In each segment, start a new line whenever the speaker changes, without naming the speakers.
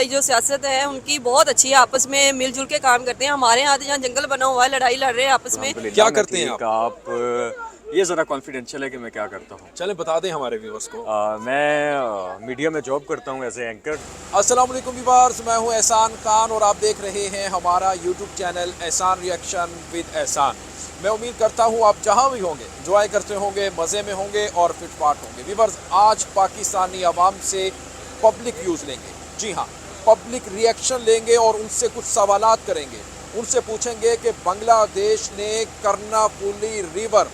हमारी जो सियासत है उनकी बहुत अच्छी है, आपस में मिलजुल के काम करते हैं। हमारे यहाँ तो जहाँ जंगल बना हुआ है, लड़ाई लड़ रहे हैं आपस में।
क्या करते हैं आप? ये ज़रा कॉन्फिडेंशियल है कि मैं क्या करता हूँ।
चलें बता दें हमारे व्यूवर्स को।
मैं मीडिया में जॉब करता हूँ एज ए एंकर।
अस्सलाम वालेकुम व्यूअर्स, मैं हूं एहसान खान और आप देख रहे हैं हमारा यूट्यूब चैनल एहसान रिएक्शन विद एहसान। मैं उम्मीद करता हूं आप जहां भी होंगे एंजॉय करते होंगे, मज़े में होंगे और फिटफाट होंगे। व्यूअर्स, आज पाकिस्तानी अवाम से पब्लिक व्यूज़ लेंगे। जी हाँ, पब्लिक रिएक्शन लेंगे और उनसे कुछ सवालात करेंगे। उनसे पूछेंगे कि बांग्लादेश ने कर्नाफुली रिवर,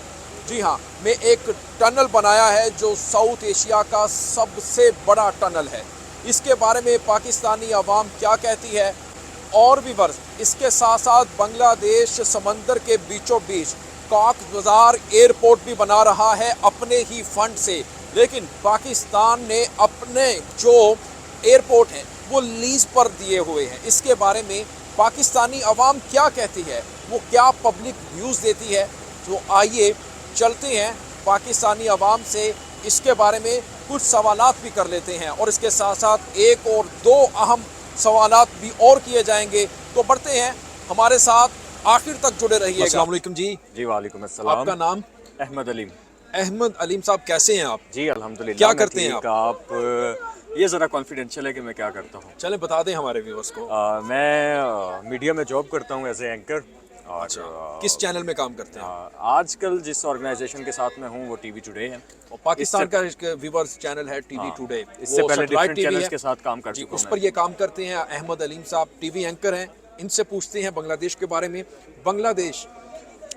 जी हाँ, में एक टनल बनाया है जो साउथ एशिया का सबसे बड़ा टनल है। इसके बारे में पाकिस्तानी अवाम क्या कहती है। और भी वर्ष इसके साथ साथ बांग्लादेश समंदर के बीचों बीच कॉक्स बाजार एयरपोर्ट भी बना रहा है अपने ही फंड से, लेकिन पाकिस्तान ने अपने जो एयरपोर्ट हैं वो लीज पर दिए हुए हैं। इसके बारे में पाकिस्तानी अवाम क्या कहती है, वो क्या पब्लिक व्यूज़ देती है। तो आइए चलते हैं पाकिस्तानी अवाम से, इसके बारे में कुछ सवालात भी कर लेते हैं और इसके साथ साथ एक और दो अहम सवालात भी और किए जाएंगे। तो बढ़ते हैं, हमारे साथ आखिर तक जुड़े रहिएगा। अस्सलाम वालेकुम जी।
जी वालेकुम अस्सलाम।
आपका नाम?
अहमद अलीम।
अहमद अलीम साहब, कैसे हैं आप?
जी अल्हम्दुलिल्लाह।
क्या करते हैं
आप? ये ज़रा कॉन्फिडेंशियल है कि मैं क्या करता हूँ।
चलें बता दें हमारे व्यूअर्स को।
मैं मीडिया में जॉब करता हूँ एज ए एंकर। और
किस चैनल में काम करते हैं?
आजकल जिस ऑर्गेनाइजेशन के साथ मैं हूँ वो टीवी टुडे है।
और पाकिस्तान का व्यूअर्स चैनल है टीवी टुडे।
इससे पहले डिफरेंट चैनल्स के साथ काम कर
जी,
चुका
उस
हूँ
पर ये काम करते हैं। अहमद अलीम साहब टीवी एंकर हैं। इनसे पूछते हैं बांग्लादेश के बारे में। बांग्लादेश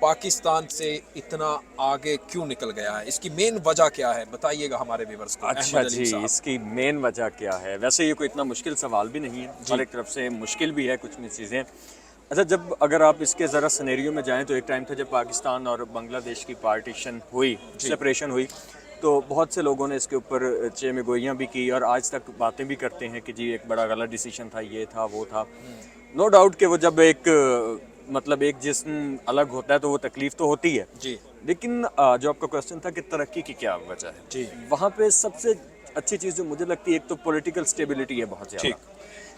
पाकिस्तान से इतना आगे क्यों निकल गया है, इसकी मेन वजह क्या है, बताइएगा हमारे व्यूअर्स को।
अच्छा
अहमद अलीम
जी,
साहब।
इसकी मेन वजह क्या है? वैसे ये कोई इतना मुश्किल सवाल भी नहीं है, हर एक तरफ से मुश्किल भी है कुछ चीज़ें। अच्छा, जब अगर आप इसके ज़रा सिनेरियो में जाएं तो एक टाइम था जब पाकिस्तान और बांग्लादेश की पार्टीशन हुई, सेपरेशन हुई, तो बहुत से लोगों ने इसके ऊपर चेमगोइयाँ भी की और आज तक बातें भी करते हैं कि जी एक बड़ा गलत डिसीजन था, ये था वो था। नो डाउट कि वो जब एक मतलब एक जिस्म अलग होता है तो वो तकलीफ़ तो होती है
जी।
लेकिन जो आपका क्वेश्चन था कि तरक्की की क्या वजह है
जी,
वहाँ पे सबसे अच्छी चीज़ जो मुझे लगती है, एक तो पॉलिटिकल स्टेबिलिटी है बहुत ज़्यादा।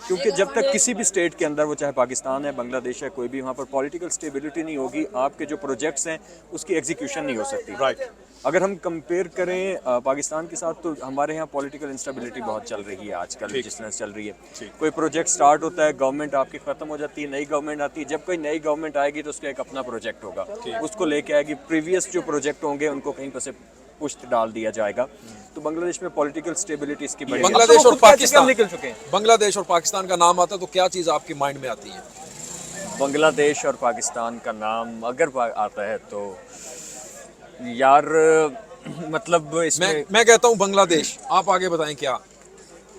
क्योंकि जब तक किसी भी स्टेट के अंदर, वो चाहे पाकिस्तान है, बांग्लादेश है, कोई भी, वहाँ पर पॉलिटिकल स्टेबिलिटी नहीं होगी, आपके जो प्रोजेक्ट्स हैं उसकी एग्जीक्यूशन नहीं हो सकती।
राइट।
अगर हम कंपेयर करें पाकिस्तान के साथ, तो हमारे यहाँ पॉलिटिकल इंस्टेबिलिटी बहुत चल रही है आजकल, जिस तरह से चल रही है। कोई प्रोजेक्ट स्टार्ट होता है, गवर्नमेंट आपकी ख़त्म हो जाती है, नई गवर्नमेंट आती है। जब कोई नई गवर्नमेंट आएगी तो उसका एक अपना प्रोजेक्ट होगा, उसको लेके आएगी। प्रीवियस जो प्रोजेक्ट होंगे उनको कहीं पर से पुष्ट डाल दिया जाएगा। तो बांग्लादेश में पॉलिटिकल स्टेबिलिटी इसकी बड़ी है।
बांग्लादेश और पाकिस्तान
निकल चुके हैं।
बांग्लादेश और पाकिस्तान का नाम आता है तो क्या चीज़ आपकी माइंड में आती है?
बांग्लादेश और पाकिस्तान का नाम अगर आता है तो यार मतलब इसमें
मैं कहता हूँ बांग्लादेश, आप आगे बताएं क्या।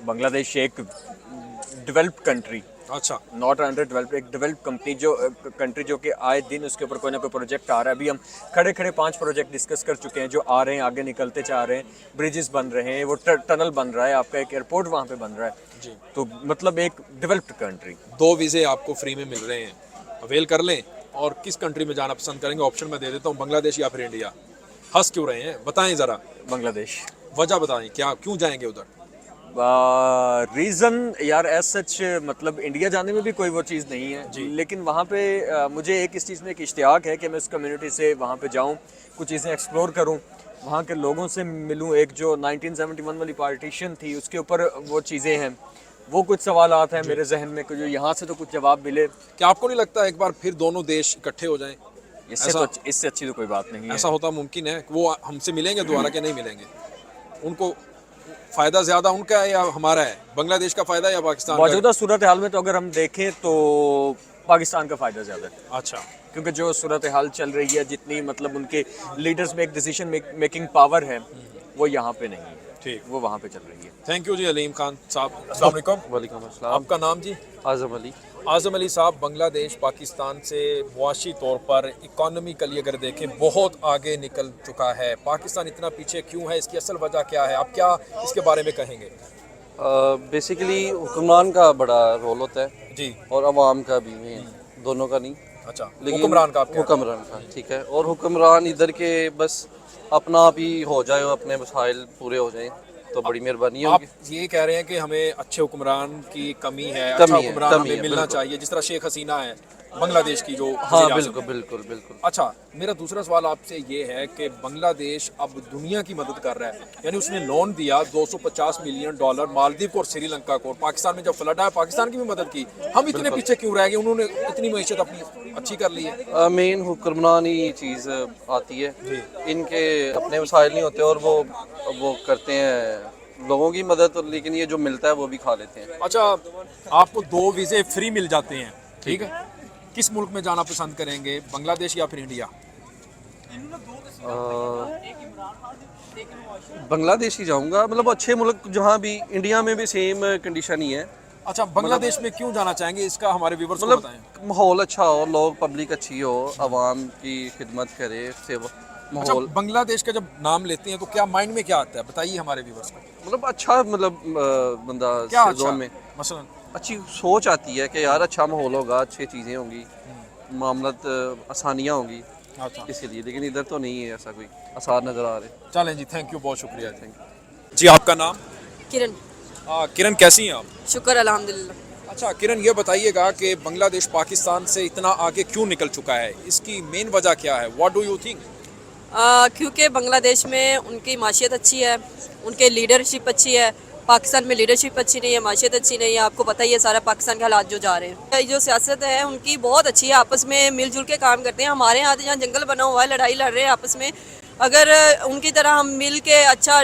बांग्लादेश एक डेवलप्ड कंट्री,
अच्छा।
नॉट अंडर डेवलप, एक डेवलप्ड कंट्री जो कि आए दिन उसके ऊपर कोई ना कोई प्रोजेक्ट आ रहा है। अभी हम खड़े 5 प्रोजेक्ट डिस्कस कर चुके हैं जो आ रहे हैं, आगे निकलते जा रहे हैं। ब्रिजेस बन रहे हैं, वो टनल बन रहा है, आपका एक एयरपोर्ट वहाँ पे बन रहा है जी। तो मतलब एक डेवलप्ड कंट्री।
2 वीज़े आपको फ्री में मिल रहे हैं, अवेल कर लें। और किस कंट्री में जाना पसंद करेंगे? ऑप्शन मैं दे देता हूँ, बांग्लादेश या फिर इंडिया। हंस क्यों रहे हैं, बताएं ज़रा।
बांग्लादेश।
वजह बताएं, क्या क्यों जाएंगे उधर?
रीज़न यार एज सच, मतलब इंडिया जाने में भी कोई वो चीज़ नहीं है जी, लेकिन वहाँ पे मुझे एक इस चीज़ में एक इश्तियाक है कि मैं उस कम्युनिटी से वहाँ पे जाऊँ, कुछ चीज़ें एक्सप्लोर करूँ, वहाँ के लोगों से मिलूँ। एक जो 1971 वाली पार्टीशन थी उसके ऊपर वो चीज़ें हैं, वो कुछ सवालात हैं मेरे जहन में, जो यहाँ से तो कुछ जवाब मिले।
क्या आपको नहीं लगता एक बार फिर दोनों देश इकट्ठे हो जाएं?
इससे अच्छी तो कोई बात नहीं है।
ऐसा होता मुमकिन है? वो हमसे मिलेंगे दोबारा के नहीं मिलेंगे? उनको फ़ायदा ज़्यादा उनका है या हमारा है? बांग्लादेश का फ़ायदा या पाकिस्तान का?
मौजूदा सूरत हाल में तो अगर हम देखें तो पाकिस्तान का फ़ायदा ज़्यादा है।
अच्छा।
क्योंकि जो सूरत हाल चल रही है, जितनी मतलब उनके लीडर्स में एक डिसीजन मेकिंग पावर है, वो यहाँ पे नहीं है।
ठीक,
वो वहाँ पे चल रही है।
थैंक यू जी अलीम खान साहब। अस्सलाम वालेकुम।
वालेकुम अस्सलाम।
आपका नाम जी?
आज़म अली।
आज़म अली साहब, बांग्लादेश पाकिस्तान से मुआशी तौर पर इकॉनमिकली अगर देखें बहुत आगे निकल चुका है। पाकिस्तान इतना पीछे क्यों है, इसकी असल वजह क्या है, आप क्या इसके बारे में कहेंगे?
बेसिकली हुक्मरान का बड़ा रोल होता है
जी।
और अवाम का भी है, दोनों का नहीं।
अच्छा,
लेकिन
हुक्मरान का आप कह रहे हैं?
हुक्मरान का, ठीक है। और हुक्मरान इधर के बस अपना आप ही हो जाए, अपने मसाइल पूरे हो जाएं तो बड़ी मेहरबानी
आप
होगी।
ये कह रहे हैं कि हमें अच्छे हुक्मरान की कमी है,
कमी
अच्छा
है,
हुक्मरान
कमी
हमें
है,
मिलना
बिल्कुल।
चाहिए, जिस तरह शेख हसीना है बांग्लादेश की जो
हाँ
वज़ीर आज़म
बिल्कुल
है।
बिल्कुल बिल्कुल।
अच्छा, मेरा दूसरा सवाल आपसे ये है कि बांग्लादेश अब दुनिया की मदद कर रहा है, यानी उसने लोन दिया $250 मिलियन मालदीव को और श्रीलंका को, और पाकिस्तान में जब फ्लड आया पाकिस्तान की भी मदद की। हम इतने पीछे क्यों रह गए? उन्होंने इतनी मईशत अपनी अच्छी कर ली है।
मेन हुक्मरान ही चीज़ आती है, इनके अपने वसाइल नहीं होते और वो करते हैं लोगों की मदद, लेकिन ये जो मिलता है वो भी खा लेते हैं।
अच्छा, आपको 2 वीज़े फ्री मिल जाते हैं, ठीक है, किस मुल्क में जाना पसंद करेंगे, बांग्लादेश या फिर इंडिया?
बांग्लादेश ही जाऊंगा, मतलब अच्छे मुल्क जहाँ भी, इंडिया में भी सेम कंडीशन ही है।
अच्छा, बांग्लादेश में क्यों जाना चाहेंगे, इसका हमारे व्यूवर्स को
मतलब
बताएं।
माहौल अच्छा हो, लोग पब्लिक अच्छी हो, आवाम की खिदमत करे, सेवा
अच्छा,
माहौल
बांग्लादेश का जब नाम लेते हैं तो क्या माइंड में क्या आता है, बताइए हमारे व्यूवर्स को।
मतलब अच्छा, मतलब बंदा
क्या अच्छा
जोन में
मसलन?
अच्छी सोच आती है कि यार अच्छा माहौल होगा, अच्छी चीज़ें होंगी, मामलत आसानियाँ होंगी
अच्छा,
इसीलिए। लेकिन इधर तो नहीं है ऐसा कोई आसार नज़र आ रहे।
चलें जी, थैंक यू, बहुत शुक्रिया। थैंक यू जी। आपका नाम?
किरण।
किरण, कैसी हैं आप?
शुक्र अल्हम्दुलिल्लाह।
अच्छा किरण, ये बताइएगा कि बांग्लादेश पाकिस्तान से इतना आगे क्यों निकल चुका है, इसकी मेन वजह क्या है? What do you think?
क्योंकि बांग्लादेश में उनकी माशियत अच्छी है, उनके लीडरशिप अच्छी है। पाकिस्तान में लीडरशिप अच्छी नहीं है, माशियत अच्छी नहीं है। आपको पता ही है सारा पाकिस्तान के हालात जो जा रहे हैं। जो सियासत है उनकी बहुत अच्छी है, आपस में मिलजुल के काम करते हैं। हमारे यहाँ जहाँ जंगल बना हुआ है, लड़ाई लड़ रहे हैं आपस में, अगर उनकी तरह हम मिल के अच्छा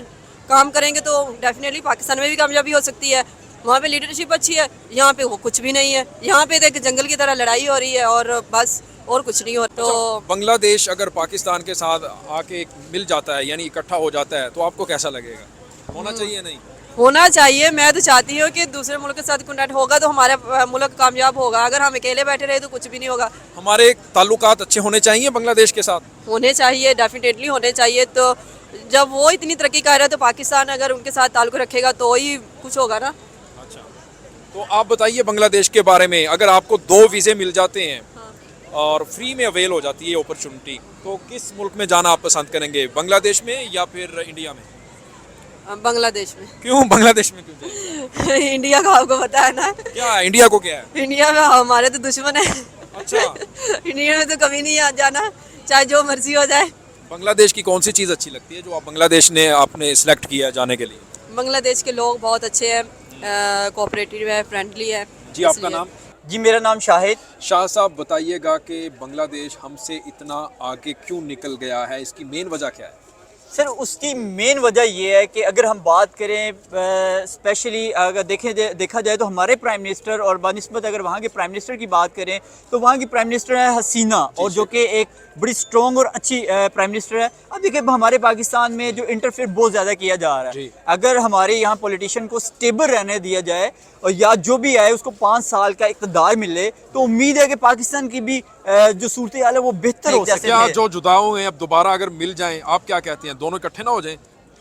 काम करेंगे तो डेफिनेटली पाकिस्तान में भी कामयाबी हो सकती है। वहाँ पे लीडरशिप अच्छी है, यहाँ पे वो कुछ भी नहीं है। यहाँ पे देख जंगल की तरह लड़ाई हो रही है और बस, और कुछ नहीं हो। तो
बांग्लादेश अगर पाकिस्तान के साथ आके मिल जाता है, यानी इकट्ठा हो जाता है, तो आपको कैसा लगेगा? होना चाहिए? नहीं
होना चाहिए। मैं तो चाहती हूँ कि दूसरे मुल्क के साथ कॉन्टैक्ट होगा तो हमारा मुल्क कामयाब होगा। अगर हम अकेले बैठे रहे तो कुछ भी नहीं होगा।
हमारे ताल्लुकात अच्छे होने चाहिए बांग्लादेश के साथ।
होने चाहिए, डेफिनेटली होने चाहिए। तो जब वो इतनी तरक्की कर रहा है तो पाकिस्तान अगर उनके साथ ताल्लुक रखेगा तो ही कुछ होगा ना।
अच्छा, तो आप बताइए बांग्लादेश के बारे में, अगर आपको 2 वीज़े मिल जाते हैं और फ्री में अवेल हो जाती है अपॉर्चुनिटी, तो किस मुल्क में जाना आप पसंद करेंगे, बांग्लादेश में या फिर इंडिया में?
बांग्लादेश में।
क्यों बांग्लादेश में क्यों जाएंगे?
इंडिया का आपको पता है ना।
क्या इंडिया को क्या है?
इंडिया में हमारे तो दुश्मन है।
अच्छा,
इंडिया में तो कभी नहीं आ जाना, चाहे जो मर्जी हो जाए।
बांग्लादेश की कौन सी चीज़ अच्छी लगती है जो आप बांग्लादेश ने आपने सिलेक्ट किया है जाने के लिए?
बांग्लादेश के लोग बहुत अच्छे हैं, कोऑपरेटिव है, फ्रेंडली है।
जी, आपका नाम?
जी मेरा नाम शाहिद।
शाह साहब, बताइएगा कि बांग्लादेश हमसे इतना आगे क्यों निकल गया है, इसकी मेन वजह क्या है?
सर उसकी मेन वजह ये है कि अगर हम बात करें स्पेशली अगर देखा जाए तो हमारे प्राइम मिनिस्टर और बनिस्बत अगर वहाँ के प्राइम मिनिस्टर की बात करें तो वहाँ की प्राइम मिनिस्टर है हसीना, और जो कि एक बड़ी स्ट्रॉन्ग और अच्छी प्राइम मिनिस्टर है। अब देखिए हमारे पाकिस्तान में जो इंटरफेयर बहुत ज़्यादा किया जा रहा है, अगर हमारे यहाँ पॉलिटिशियन को स्टेबल रहने दिया जाए और या जो भी आए उसको 5 साल का इक़्तिदार मिले तो उम्मीद है कि पाकिस्तान की भी जो सूरत हाल है वो बेहतर हो सके।
क्या जो जुदा हुए हैं अब दोबारा अगर मिल जाएं, आप क्या कहते हैं, दोनों इकट्ठे ना हो जाएं?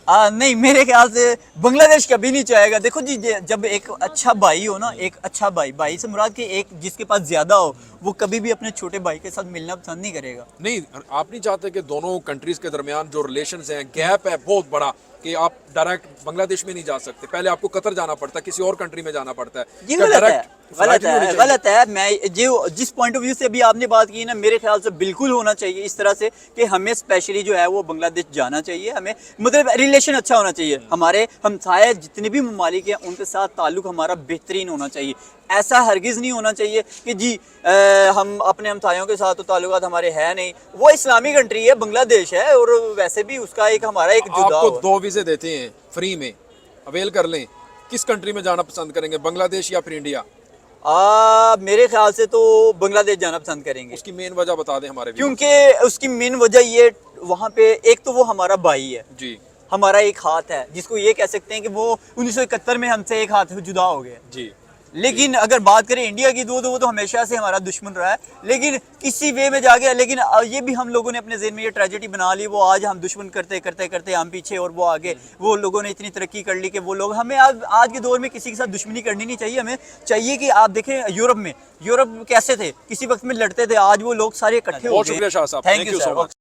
नहीं, मेरे ख्याल से बांग्लादेश कभी नहीं चाहेगा। देखो जी, जब एक अच्छा भाई हो ना, एक अच्छा भाई से मुराद कि एक जिसके पास ज्यादा हो, वो कभी भी अपने छोटे भाई के साथ मिलना पसंद नहीं करेगा।
नहीं, आप नहीं चाहते कि दोनों कंट्रीज के दरमियान जो रिलेशंस हैं, गैप है बहुत बड़ा, कि आप डायरेक्ट बांग्लादेश में नहीं जा सकते, पहले आपको कतर जाना पड़ता है, किसी और कंट्री में जाना पड़ता है?
ये
क्या
गलत है,
direct flight नहीं होनी चाहिए?
गलत है। मैं जो जिस पॉइंट ऑफ व्यू से अभी आपने बात की ना, मेरे ख्याल से बिल्कुल होना चाहिए इस तरह से कि हमें स्पेशली जो है वो बांग्लादेश जाना चाहिए। हमें मतलब रिलेशन अच्छा होना चाहिए, हमारे हमसाये जितने भी ममालिक हैं उनके साथ ताल्लुक हमारा बेहतरीन होना चाहिए। ऐसा हरगिज़ नहीं होना चाहिए कि जी हम अपने हमसायों के साथ तो ताल्लुकात हमारे है नहीं। वो इस्लामी कंट्री है, बांग्लादेश है, और वैसे भी उसका एक हमारा एक जुदा
आपको 2 वीज़े देते हैं फ्री में, अवेल कर लें, किस कंट्री में जाना पसंद करेंगे, बांग्लादेश या फिर इंडिया?
मेरे ख्याल से तो बांग्लादेश जाना पसंद करेंगे।
उसकी मेन वजह बता दें हमारे viewers
क्योंकि उसकी मेन वजह ये, वहाँ पे एक तो वो हमारा भाई है
जी,
हमारा एक हाथ है, जिसको ये कह सकते हैं कि वो 1971 में हमसे एक हाथ जुदा हो गए
जी।
लेकिन अगर बात करें इंडिया की तो वो तो हमेशा से हमारा दुश्मन रहा है, लेकिन किसी वे में जाके, लेकिन ये भी हम लोगों ने अपने ज़हन में ये ट्रेजेडी बना ली, वो आज हम दुश्मन करते करते करते हम पीछे और वो आगे। वो लोगों ने इतनी तरक्की कर ली कि वो लोग, हमें आज के दौर में किसी के साथ दुश्मनी करनी नहीं चाहिए। हमें चाहिए कि आप देखें यूरोप कैसे थे, किसी वक्त में लड़ते थे, आज वो लोग सारे इकट्ठे हो गए।
बहुत शुक्रिया शाह साहब,
थैंक यू सर।